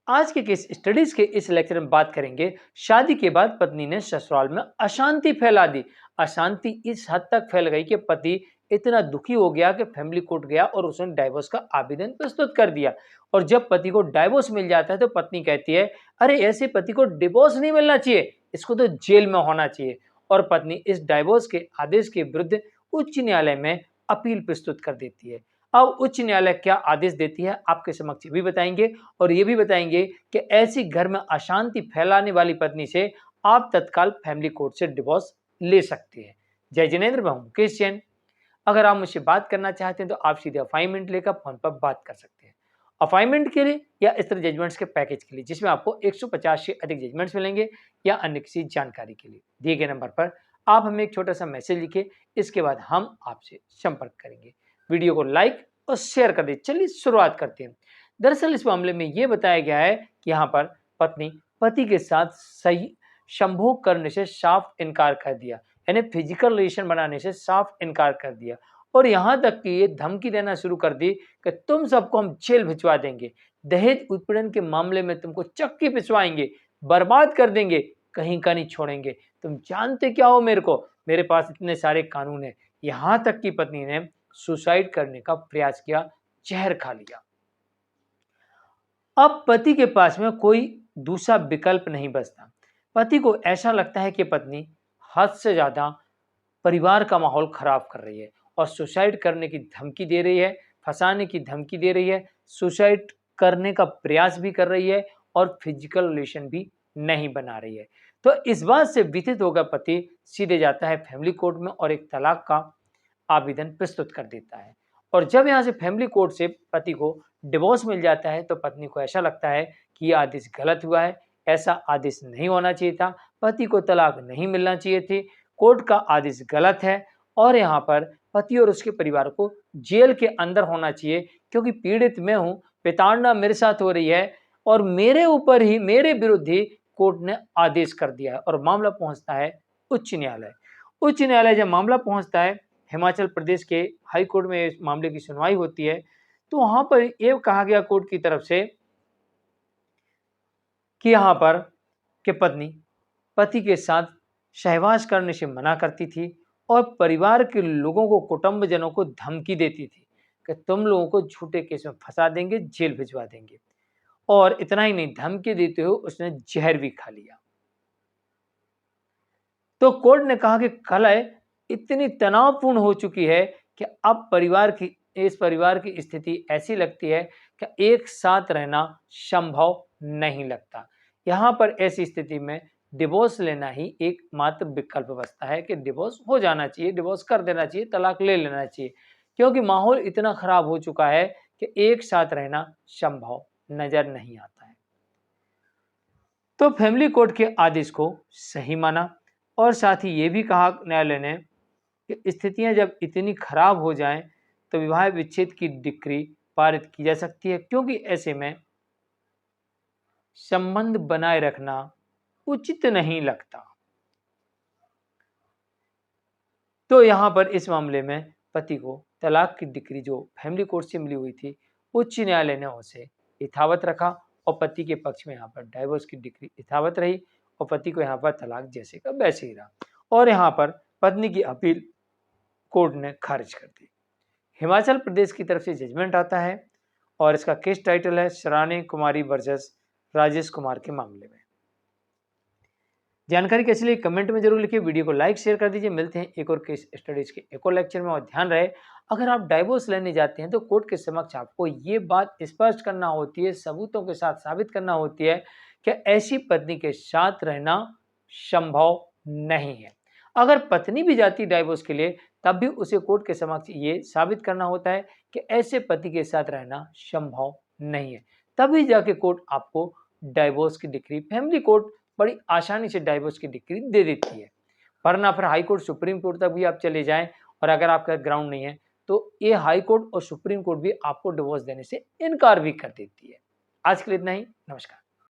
आज के case studies के इस लेक्चर में बात करेंगे शादी के बाद पत्नी ने ससुराल में अशांति फैला दी। अशांति इस हद तक फैल गई कि पति इतना दुखी हो गया कि फैमिली कोर्ट गया और उसने डाइवोर्स का आवेदन प्रस्तुत कर दिया। और जब पति को डाइवोर्स मिल जाता है तो पत्नी कहती है, अरे ऐसे पति को डिवोर्स नहीं मिलना चाहिए, इसको तो जेल में होना चाहिए। और पत्नी इस डाइवोर्स के आदेश के विरुद्ध उच्च न्यायालय में अपील प्रस्तुत कर देती है। अब उच्च न्यायालय क्या आदेश देती है आपके समक्ष भी बताएंगे और ये भी बताएंगे कि ऐसी घर में अशांति फैलाने वाली पत्नी से आप तत्काल फैमिली कोर्ट से डिवोर्स ले सकते हैं। जय जिनेंद्र, मैं हूं मुकेश जैन। अगर आप मुझसे बात करना चाहते हैं तो आप सीधे अपॉइंटमेंट लेकर फोन पर बात कर सकते हैं। अपॉइंटमेंट के लिए या इस तरह जजमेंट्स के पैकेज के लिए जिसमें आपको 150 से अधिक जजमेंट्स मिलेंगे या अन्य किसी जानकारी के लिए दिए गए नंबर पर आप हमें एक छोटा सा मैसेज लिखिए। इसके बाद हम आपसे संपर्क करेंगे। वीडियो को लाइक और शेयर कर दें। चलिए शुरुआत करते हैं। दरअसल इस मामले में यह बताया गया है कि यहाँ पर पत्नी पति के साथ सही संभोग करने से साफ इनकार कर दिया, यानी फिजिकल रिलेशन बनाने से साफ इनकार कर दिया। और यहाँ तक कि ये धमकी देना शुरू कर दी कि तुम सबको हम जेल भिजवा देंगे, दहेज उत्पीड़न के मामले में तुमको चक्की पिसवाएंगे, बर्बाद कर देंगे, कहीं का नहीं छोड़ेंगे, तुम जानते क्या हो मेरे को, मेरे पास इतने सारे कानून है। यहाँ तक कि पत्नी ने सुसाइड करने का प्रयास किया, जहर खा लिया। अब पति के पास में कोई दूसरा विकल्प नहीं बचता। पति को ऐसा लगता है कि पत्नी हद से ज्यादा परिवार का माहौल खराब कर रही है और सुसाइड करने की धमकी दे रही है, फंसाने की धमकी दे रही है, सुसाइड करने का प्रयास भी कर रही है और फिजिकल रिलेशन भी नहीं बना रही है। तो इस बात से व्यथित होकर पति सीधे जाता है फैमिली कोर्ट में और एक तलाक का आवेदन प्रस्तुत कर देता है। और जब यहाँ से फैमिली कोर्ट से पति को डिवोर्स मिल जाता है तो पत्नी को ऐसा लगता है कि यह आदेश गलत हुआ है, ऐसा आदेश नहीं होना चाहिए था, पति को तलाक नहीं मिलना चाहिए थी, कोर्ट का आदेश गलत है और यहाँ पर पति और उसके परिवार को जेल के अंदर होना चाहिए क्योंकि पीड़ित मैं हूँ, प्रताड़ना मेरे साथ हो रही है और मेरे ऊपर ही, मेरे विरुद्ध ही कोर्ट ने आदेश कर दिया है। और मामला पहुंचता है उच्च न्यायालय। उच्च न्यायालय जब मामला पहुंचता है हिमाचल प्रदेश के हाई कोर्ट में इस मामले की सुनवाई होती है तो वहां पर यह कहा गया कोर्ट की तरफ से कि यहाँ पर कि पत्नी पति के साथ सहवास करने से मना करती थी और परिवार के लोगों को, कुटुंबजनों को धमकी देती थी कि तुम लोगों को झूठे केस में फंसा देंगे, जेल भिजवा देंगे। और इतना ही नहीं, धमकी देते हुए उसने जहर भी खा लिया। तो कोर्ट ने कहा कि कलह इतनी तनावपूर्ण हो चुकी है कि अब इस परिवार की स्थिति ऐसी लगती है कि एक साथ रहना संभव नहीं लगता। यहाँ पर ऐसी स्थिति में डिवोर्स लेना ही एकमात्र विकल्प बचता है कि डिवोर्स हो जाना चाहिए, डिवोर्स कर देना चाहिए, तलाक ले लेना चाहिए, क्योंकि माहौल इतना खराब हो चुका है कि एक साथ रहना संभव नजर नहीं आता है। तो फैमिली कोर्ट के आदेश को सही माना और साथ ही ये भी कहा न्यायालय ने कि स्थितियां जब इतनी खराब हो जाएं तो विवाह विच्छेद की डिक्री पारित की जा सकती है, क्योंकि ऐसे में संबंध बनाए रखना उचित नहीं लगता। तो यहां पर इस मामले में पति को तलाक की डिक्री जो फैमिली कोर्ट से मिली हुई थी, उच्च न्यायालय ने उसे यथावत रखा और पति के पक्ष में यहाँ पर डाइवोर्स की डिक्री यथावत रही और पति को यहाँ पर तलाक जैसे का वैसे ही रहा। और यहाँ पर पत्नी की अपील कोर्ट ने खारिज कर दी। हिमाचल प्रदेश की तरफ से जजमेंट आता है और इसका केस टाइटल है शरानी कुमारी वर्सेस राजेश कुमार के मामले में। जानकारी कैसी लगी कमेंट में जरूर लिखिए, वीडियो को लाइक शेयर कर दीजिए। मिलते हैं एक और केस स्टडीज के एक और लेक्चर में। और ध्यान रहे, अगर आप डाइवोर्स लेने जाते हैं तो कोर्ट के समक्ष आपको ये बात स्पष्ट करना होती है, सबूतों के साथ साबित करना होती है कि ऐसी पत्नी के साथ रहना संभव नहीं है। अगर पत्नी भी जाती डाइवोर्स के लिए तब भी उसे कोर्ट के समक्ष ये साबित करना होता है कि ऐसे पति के साथ रहना संभव नहीं है, तभी जाके कोर्ट आपको डाइवोर्स की डिक्री, फैमिली कोर्ट बड़ी आसानी से डाइवोर्स की डिक्री दे देती है। वरना फिर हाई कोर्ट, सुप्रीम कोर्ट तक भी आप चले जाएं और अगर आपका ग्राउंड नहीं है तो ये हाई कोर्ट और सुप्रीम कोर्ट भी आपको डिवोर्स देने से इनकार भी कर देती है। आज के लिए इतना ही, नमस्कार।